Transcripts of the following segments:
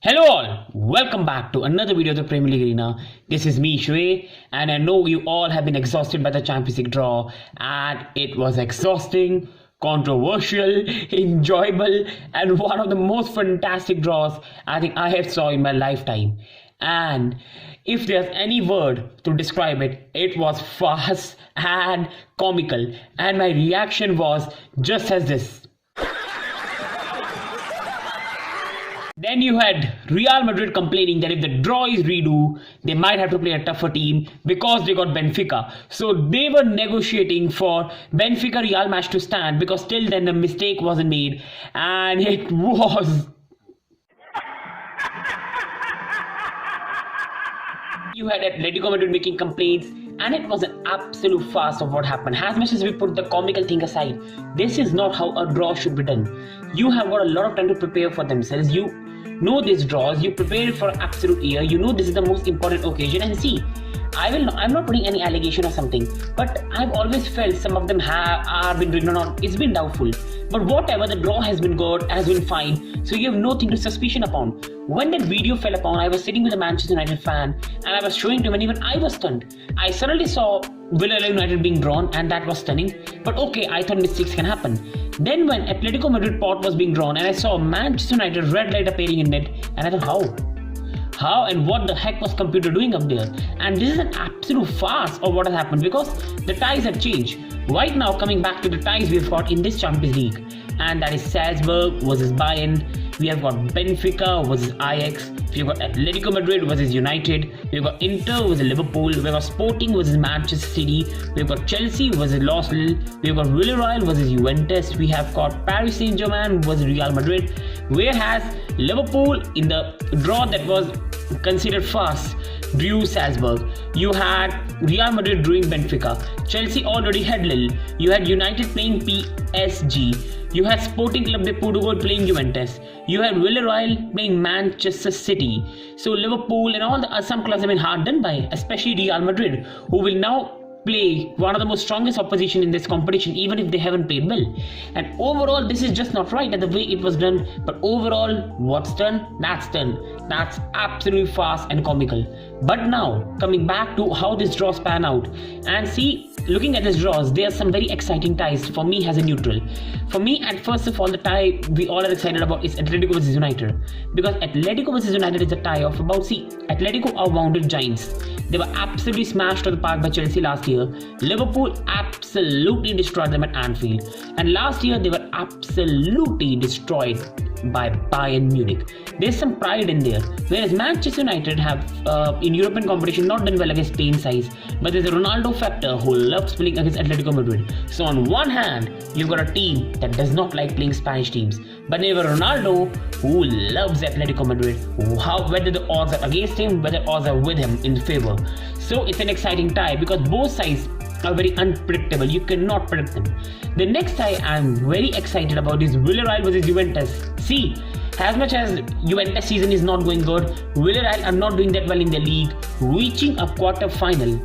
Hello all, welcome back to another video of the Premier League Arena. This is me, Shrey, and I know you all have been exhausted by the Champions League draw, and it was exhausting, controversial, enjoyable, and one of the most fantastic draws I think I have saw in my lifetime. And if there's any word to describe it, it was fast and comical, and my reaction was just as this. Then you had Real Madrid complaining that if the draw is redo, they might have to play a tougher team because they got Benfica. So they were negotiating for Benfica Real match to stand because till then the mistake wasn't made, and it was. You had Athletico Madrid making complaints, and it was an absolute farce of what happened. As much as we put the comical thing aside, this is not how a draw should be done. You have got a lot of time to prepare for themselves. You know these draws, you prepare for an absolute year, you know this is the most important occasion, and see, I'm not putting any allegation or something, but I've always felt some of them are been written on, it's been doubtful. But whatever, the draw has been good, has been fine, so you have nothing to suspicion upon. When that video fell upon, I was sitting with a Manchester United fan and I was showing to him, and even I was stunned. I suddenly saw Villarreal United being drawn, and that was stunning. But okay, I thought mistakes can happen. Then when Athletico Madrid pot was being drawn and I saw Manchester United red light appearing in it, and I thought, how and what the heck was computer doing up there? And this is an absolute farce of what has happened, because the ties have changed. Right now, coming back to the ties we've got in this Champions League, and that is Salzburg versus Bayern. We have got Benfica versus Ajax. We've got Athletico Madrid versus United. We've got Inter versus Liverpool. We've got Sporting versus Manchester City. We've got Chelsea versus Lille. We've got Villarreal versus Juventus. We have got Paris Saint-Germain versus Real Madrid. Whereas Liverpool, in the draw that was considered fast, drew Salzburg. You had Real Madrid drawing Benfica. Chelsea already had Lille. You had United playing PSG. You had Sporting Club de Portugal playing Juventus. You had Villarreal playing Manchester City. So Liverpool and all the some clubs have been hard done by, especially Real Madrid, who will now play one of the most strongest opposition in this competition, even if they haven't played well. And overall, this is just not right at the way it was done. But overall, what's done? That's done. That's absolutely fast and comical. But now, coming back to how this draws pan out, and see, looking at this draws, there are some very exciting ties for me as a neutral. For me, at first of all, the tie we all are excited about is Athletico versus United, because Athletico versus United is a tie of about, see, Athletico are wounded giants. They were absolutely smashed to the park by Chelsea last year. Liverpool absolutely destroyed them at Anfield, and last year they were absolutely destroyed by Bayern Munich. There's some pride in there, whereas Manchester United have in European competition not done well against Spain size, but there's a Ronaldo factor who loves playing against Athletico Madrid. So on one hand, you've got a team that does not like playing Spanish teams, but you have Ronaldo who loves Athletico Madrid, whether the odds are against him, whether odds are with him in favor. So it's an exciting tie because both sides are very unpredictable. You cannot predict them. The next tie I'm very excited about is Villarreal versus Juventus. See, as much as Juventus season is not going good, Villarreal are not doing that well in the league. Reaching a quarter final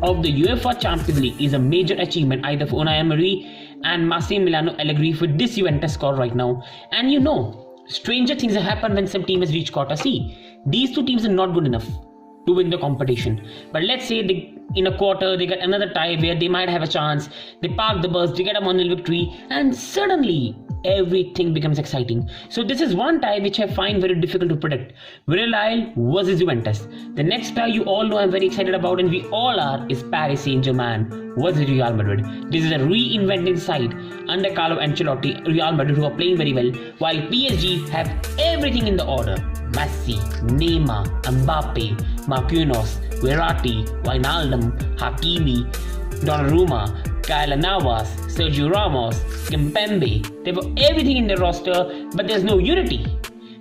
of the UEFA Champions League is a major achievement either for Unai Emery and Massimiliano Allegri for this Juventus squad right now. And you know, stranger things have happened when some team has reached quarter. See, these two teams are not good enough to win the competition, but let's say in a quarter they get another tie where they might have a chance. They park the bus, they get a 1-0 victory, and suddenly everything becomes exciting. So this is one tie which I find very difficult to predict. Villarreal versus Juventus. The next tie you all know I'm very excited about, and we all are, is Paris Saint-Germain versus Real Madrid. This is a reinvented side under Carlo Ancelotti. Real Madrid who are playing very well, while PSG have everything in the order. Messi, Neymar, Mbappe, Marquinhos, Verratti, Wijnaldum, Hakimi, Donnarumma, Kylian Navas, Sergio Ramos, Kimpembe. They've got everything in their roster, but there's no unity.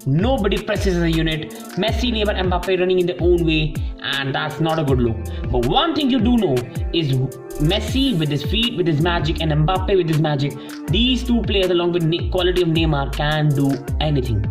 Nobody presses as a unit. Messi, Neymar, Mbappe running in their own way, and that's not a good look. But one thing you do know is Messi with his feet, with his magic, and Mbappe with his magic. These two players along with quality of Neymar can do anything.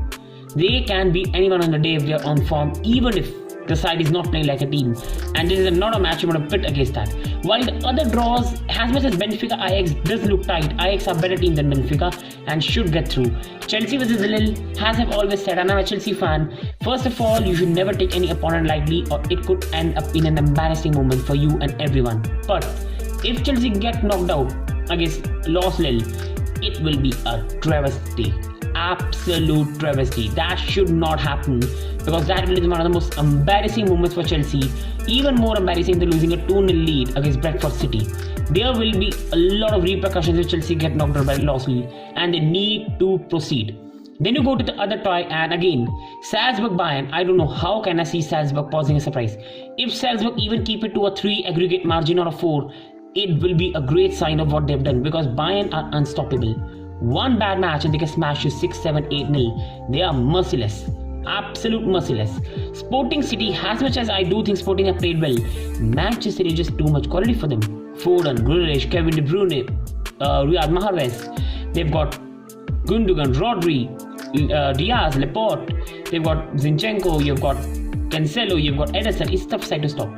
They can beat anyone on the day if they are on form, even if the side is not playing like a team, and this is not a match you want to pit against that. While the other draws, as much as Benfica Ajax does look tight, Ajax are better team than Benfica and should get through. Chelsea versus Lille, as I've always said, and I'm a Chelsea fan, first of all, you should never take any opponent lightly, or it could end up in an embarrassing moment for you and everyone. But if Chelsea get knocked out against Los Lille, it will be a travesty. Absolute travesty. That should not happen, because that will be one of the most embarrassing moments for Chelsea. Even more embarrassing than losing a 2-0 lead against Bradford City. There will be a lot of repercussions if Chelsea get knocked out by Los Lille, and they need to proceed. Then you go to the other tie, and again, Salzburg Bayern. I don't know how can I see Salzburg causing a surprise. If Salzburg even keep it to a 3 aggregate margin or a 4, it will be a great sign of what they've done, because Bayern are unstoppable. One bad match and they can smash you 6, 7, 8-0. They are merciless. Absolute merciless. Sporting City, as much as I do think Sporting have played well, Manchester City is just too much quality for them. Foden, Grealish, Kevin De Bruyne, Riyad Mahrez. They've got Gundogan, Rodri, Diaz, Laporte. They've got Zinchenko, you've got Cancelo, you've got Ederson. It's tough side to stop.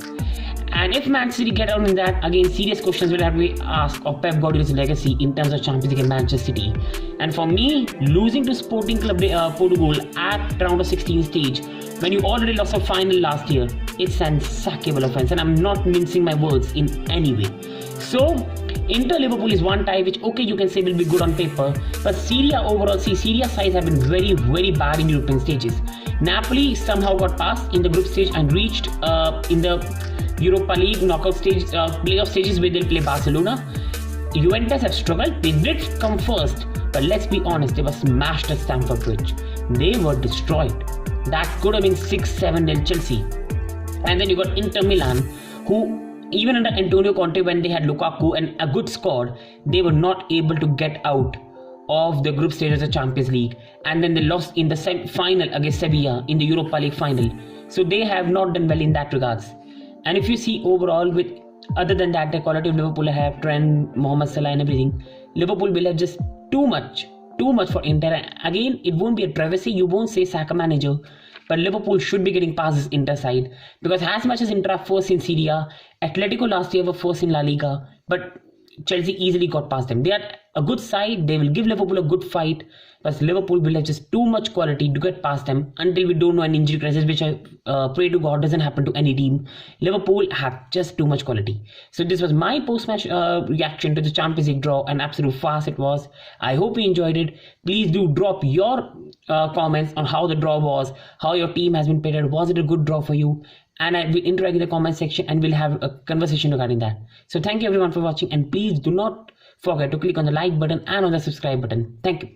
And if Man City get out in that, again, serious questions will have to be asked of Pep Guardiola's legacy in terms of Champions League and Manchester City. And for me, losing to Sporting Club Portugal at round of 16 stage, when you already lost a final last year, it's an sackable offence, and I'm not mincing my words in any way. So, Inter Liverpool is one tie which, okay, you can say will be good on paper, but Syria overall, Syria sides have been very, very bad in European stages. Napoli somehow got past in the group stage and reached in the Europa League knockout stage, playoff stages where they'll play Barcelona. Juventus have struggled. They did come first, but let's be honest, they were smashed at Stamford Bridge. They were destroyed. That could have been 6-7 Chelsea. And then you got Inter Milan, who even under Antonio Conte, when they had Lukaku and a good squad, they were not able to get out of the group stage of the Champions League. And then they lost in the semi-final against Sevilla in the Europa League final. So they have not done well in that regards. And if you see overall, with other than that, the quality of Liverpool have Trent, Mohamed Salah and everything, Liverpool will have just too much for Inter. Again, it won't be a travesty, you won't say sack a manager, but Liverpool should be getting past this Inter side, because as much as Inter are first in Serie A, Athletico last year were first in La Liga, but Chelsea easily got past them. They are a good side, they will give Liverpool a good fight, but Liverpool will have just too much quality to get past them until we don't know an injury crisis, which I pray to God doesn't happen to any team. Liverpool have just too much quality. So this was my post-match reaction to the Champions League draw. An absolute farce it was. I hope you enjoyed it. Please do drop your comments on how the draw was, how your team has been played. Was it a good draw for you? And I will interact in the comment section and we'll have a conversation regarding that. So thank you everyone for watching, and please do not forget to click on the like button and on the subscribe button. Thank you.